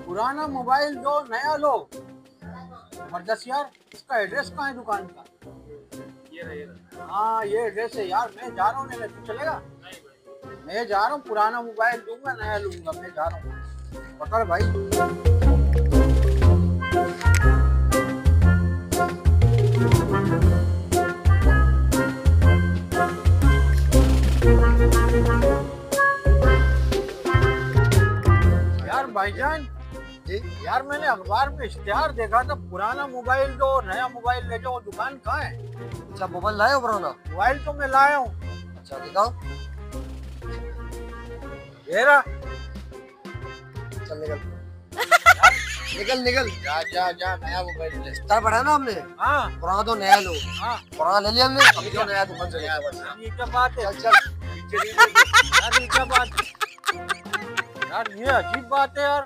पुराना मोबाइल दो नया लो। जबरदस्त यार। इसका एड्रेस कहाँ है दुकान का? ये रहा। हाँ ये एड्रेस है यार। मैं जा रहा हूँ लेने, तू चलेगा? मैं जा रहा हूँ, पुराना मोबाइल दूंगा नया लूंगा। मैं जा रहा हूँ, पकड़ भाई। यार भाईजान जी यार, मैंने अखबार में इश्तिहार देखा था, पुराना मोबाइल दो नया मोबाइल ले जाओ। दुकान कहाँ है? अच्छा, मोबाइल लाए हो पुराना? मोबाइल तो मैं लाया हूँ। अच्छा दिखाओ। ये रहा। चल निकल निकल निकल। जा जा जा, नया मोबाइल ले। स्टार बढ़ाया ना हमने, हाँ पुराना तो नया लो। हाँ, पुराना ले लिया हमने, अभी तो नया दुकान से नया बस। ये क्या बात है? चल चल। यार ये क्या बात है? यार ये अजीब बात है यार।